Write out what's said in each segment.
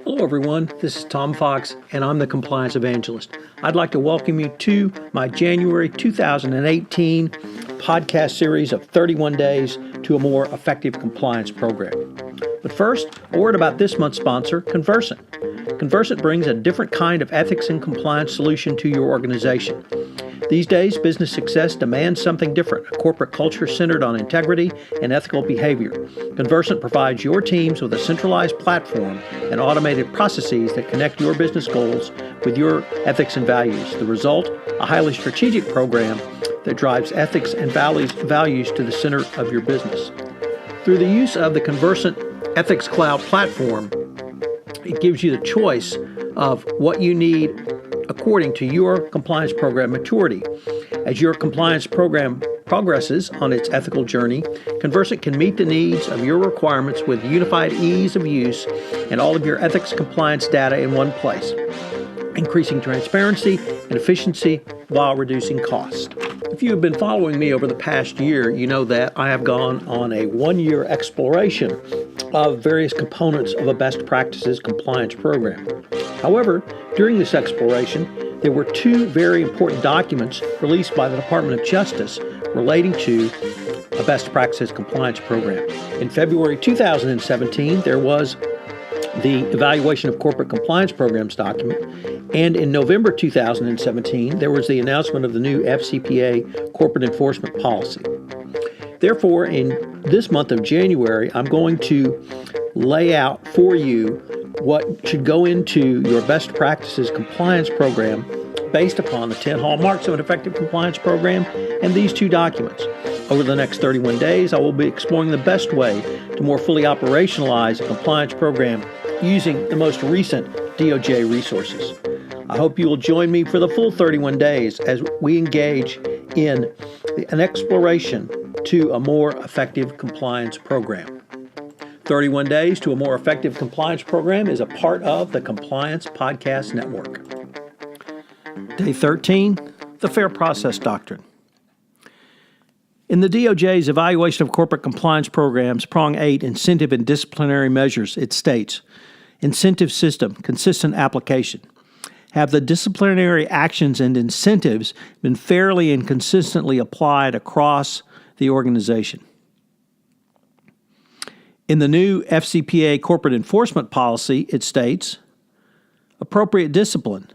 Hello everyone, this is Tom Fox and I'm the Compliance Evangelist. I'd like to welcome you to my January 2018 podcast series of 31 Days to a More Effective Compliance Program. But first, a word about this month's sponsor, Conversant. Conversant brings a different kind of ethics and compliance solution to your organization. These days, business success demands something different, a corporate culture centered on integrity and ethical behavior. Conversant provides your teams with a centralized platform and automated processes that connect your business goals with your ethics and values. The result, a highly strategic program that drives ethics and values to the center of your business. Through the use of the Conversant Ethics Cloud platform, it gives you the choice of what you need according to your compliance program maturity. As your compliance program progresses on its ethical journey, Conversant can meet the needs of your requirements with unified ease of use and all of your ethics compliance data in one place, increasing transparency and efficiency while reducing cost. If you have been following me over the past year, you know that I have gone on a one-year exploration of various components of a best practices compliance program. However, during this exploration, there were two very important documents released by the Department of Justice relating to a best practices compliance program. In February 2017, there was the Evaluation of Corporate Compliance Programs document, and in November 2017, there was the announcement of the new FCPA Corporate Enforcement Policy. Therefore, in this month of January, I'm going to lay out for you what should go into your best practices compliance program based upon the 10 hallmarks of an effective compliance program and these two documents. Over the next 31 days, I will be exploring the best way to more fully operationalize a compliance program using the most recent DOJ resources. I hope you will join me for the full 31 days as we engage in an exploration to a more effective compliance program. 31 Days to a More Effective Compliance Program is a part of the Compliance Podcast Network. Day 13, the Fair Process Doctrine. In the DOJ's Evaluation of Corporate Compliance Programs, Prong 8, Incentive and Disciplinary Measures, it states, incentive system, consistent application. Have the disciplinary actions and incentives been fairly and consistently applied across the organization? In the new FCPA Corporate Enforcement Policy, it states, appropriate discipline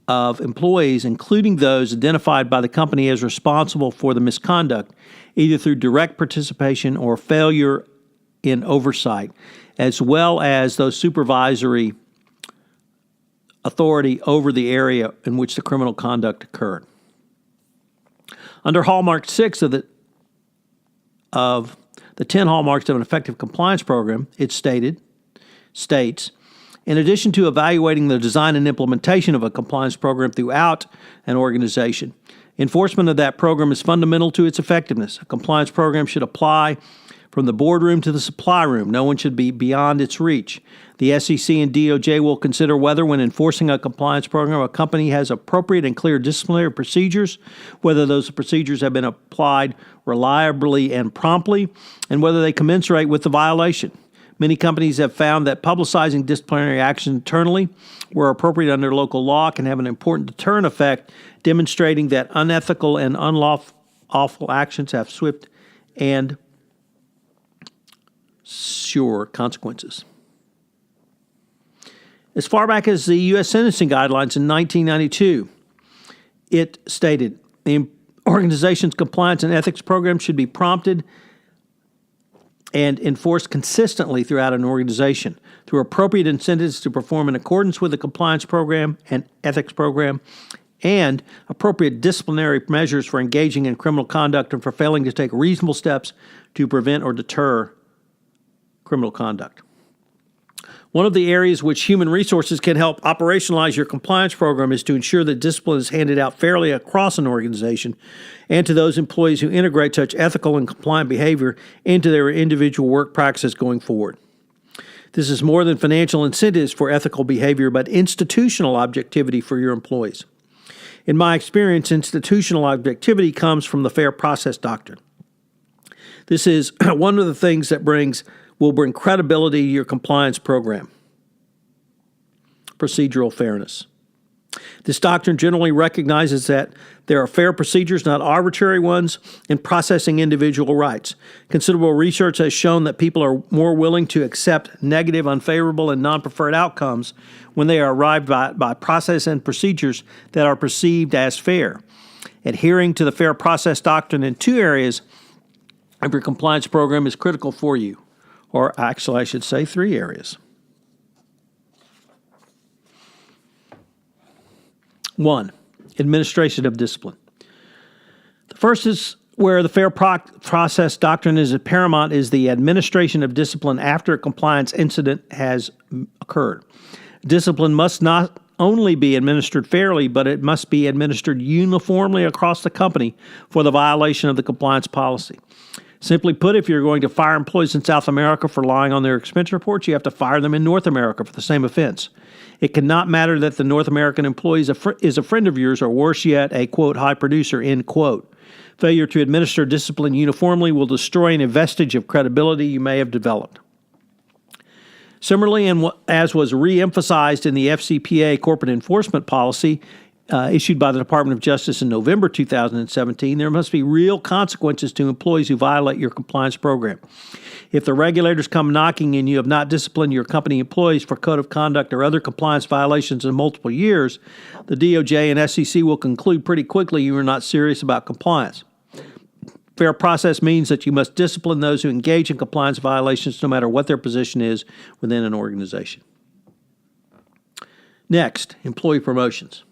of employees, including those identified by the company as responsible for the misconduct, either through direct participation or failure in oversight, as well as those supervisory authority over the area in which the criminal conduct occurred. Under Hallmark 6 of the 10 hallmarks of an effective compliance program, it states, in addition to evaluating the design and implementation of a compliance program throughout an organization, enforcement of that program is fundamental to its effectiveness. A compliance program should apply from the boardroom to the supply room. No one should be beyond its reach. The SEC and DOJ will consider whether, when enforcing a compliance program, a company has appropriate and clear disciplinary procedures, whether those procedures have been applied reliably and promptly, and whether they commensurate with the violation. Many companies have found that publicizing disciplinary action internally, where appropriate under local law, can have an important deterrent effect, demonstrating that unethical and unlawful actions have swift and sure consequences. As far back as the U.S. Sentencing Guidelines in 1992, it stated the organization's compliance and ethics program should be prompted and enforced consistently throughout an organization through appropriate incentives to perform in accordance with the compliance program and ethics program, and appropriate disciplinary measures for engaging in criminal conduct and for failing to take reasonable steps to prevent or deter criminal conduct. One of the areas which human resources can help operationalize your compliance program is to ensure that discipline is handed out fairly across an organization and to those employees who integrate such ethical and compliant behavior into their individual work practices going forward. This is more than financial incentives for ethical behavior, but institutional objectivity for your employees. In my experience, institutional objectivity comes from the Fair Process Doctrine. This is one of the things that will bring credibility to your compliance program. procedural fairness. This doctrine generally recognizes that there are fair procedures, not arbitrary ones, in processing individual rights. Considerable research has shown that people are more willing to accept negative, unfavorable, and non-preferred outcomes when they are arrived by process and procedures that are perceived as fair. Adhering to the Fair Process Doctrine in two areas of your compliance program is critical for you, or actually I should say 3 areas. 1, administration of discipline. The first is where the Fair Process Doctrine is paramount is the administration of discipline after a compliance incident has occurred. Discipline must not only be administered fairly, but it must be administered uniformly across the company for the violation of the compliance policy. Simply put, if you're going to fire employees in South America for lying on their expense reports, you have to fire them in North America for the same offense. It cannot matter that the North American employee is a friend of yours or worse yet, a, quote, high producer, end quote. Failure to administer discipline uniformly will destroy any vestige of credibility you may have developed. Similarly, and as was re-emphasized in the FCPA Corporate Enforcement Policy issued by the Department of Justice in November 2017, there must be real consequences to employees who violate your compliance program. If the regulators come knocking and you have not disciplined your company employees for code of conduct or other compliance violations in multiple years, the DOJ and SEC will conclude pretty quickly you are not serious about compliance. Fair process means that you must discipline those who engage in compliance violations no matter what their position is within an organization. Next, employee promotions.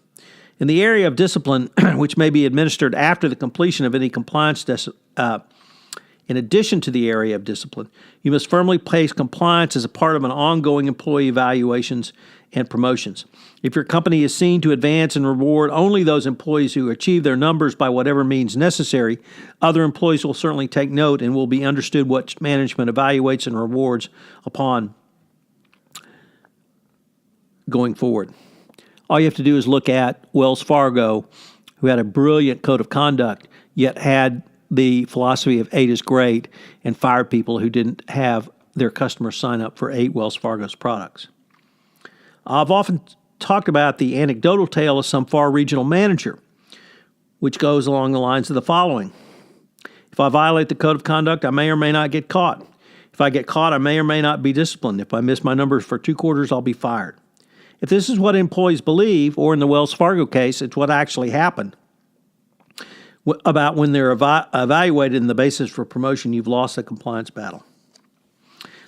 In the area of discipline, which may be administered after the completion of any compliance in addition to the area of discipline, you must firmly place compliance as a part of an ongoing employee evaluations and promotions. If your company is seen to advance and reward only those employees who achieve their numbers by whatever means necessary, other employees will certainly take note and will be understood what management evaluates and rewards upon going forward. All you have to do is look at Wells Fargo, who had a brilliant code of conduct, yet had the philosophy of 8 is great, and fired people who didn't have their customers sign up for 8 Wells Fargo's products. I've often talked about the anecdotal tale of some far regional manager, which goes along the lines of the following. If I violate the code of conduct, I may or may not get caught. If I get caught, I may or may not be disciplined. If I miss my numbers for 2 quarters, I'll be fired. If this is what employees believe, or in the Wells Fargo case, it's what actually happened, about when they're evaluated in the basis for promotion, you've lost the compliance battle.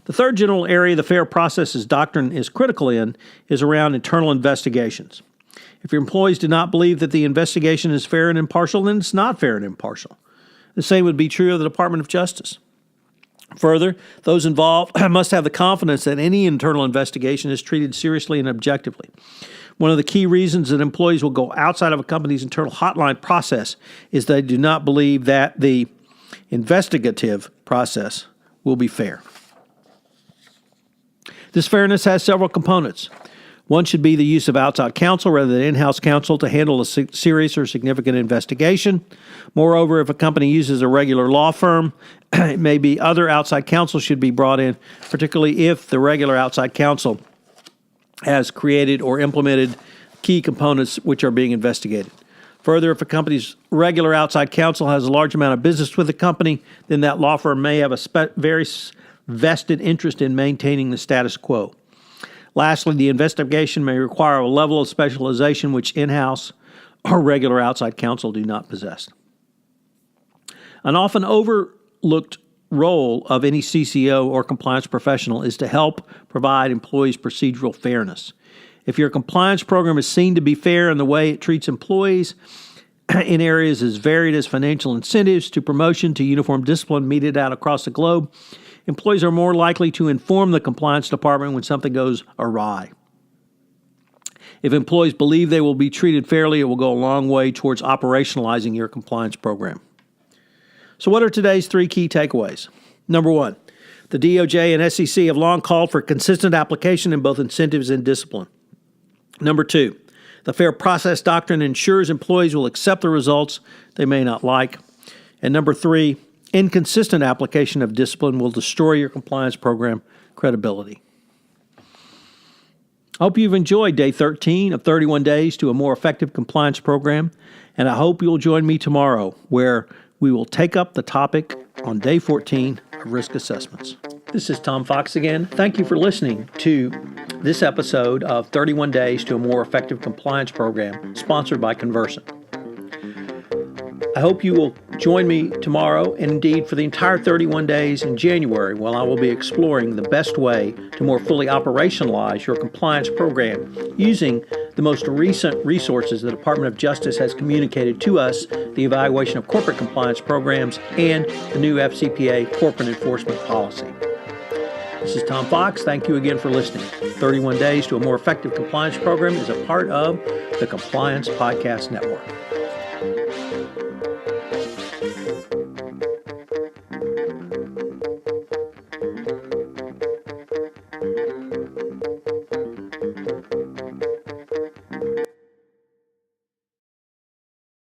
The third general area the Fair Process Doctrine is critical in is around internal investigations. If your employees do not believe that the investigation is fair and impartial, then it's not fair and impartial. The same would be true of the Department of Justice. Further, those involved must have the confidence that any internal investigation is treated seriously and objectively. One of the key reasons that employees will go outside of a company's internal hotline process is they do not believe that the investigative process will be fair. This fairness has several components. One should be the use of outside counsel rather than in-house counsel to handle a serious or significant investigation. Moreover, if a company uses a regular law firm, it may be other outside counsel should be brought in, particularly if the regular outside counsel has created or implemented key components which are being investigated. Further, if a company's regular outside counsel has a large amount of business with the company, then that law firm may have a very vested interest in maintaining the status quo. Lastly, the investigation may require a level of specialization which in-house or regular outside counsel do not possess. An often overlooked role of any CCO or compliance professional is to help provide employees procedural fairness. If your compliance program is seen to be fair in the way it treats employees in areas as varied as financial incentives to promotion to uniform discipline meted out across the globe, employees are more likely to inform the compliance department when something goes awry. If employees believe they will be treated fairly, it will go a long way towards operationalizing your compliance program. So what are today's 3 key takeaways? Number 1, the DOJ and SEC have long called for consistent application in both incentives and discipline. Number 2, the Fair Process Doctrine ensures employees will accept the results they may not like. And number 3, inconsistent application of discipline will destroy your compliance program credibility. I hope you've enjoyed Day 13 of 31 Days to a More Effective Compliance Program, and I hope you'll join me tomorrow, where we will take up the topic on Day 14 of risk assessments. This is Tom Fox again. Thank you for listening to this episode of 31 Days to a More Effective Compliance Program, sponsored by Conversant. I hope you will join me tomorrow and indeed for the entire 31 days in January, while I will be exploring the best way to more fully operationalize your compliance program using the most recent resources the Department of Justice has communicated to us, the evaluation of corporate compliance programs, and the new FCPA Corporate Enforcement Policy. This is Tom Fox. Thank you again for listening. 31 Days to a More Effective Compliance Program is a part of the Compliance Podcast Network.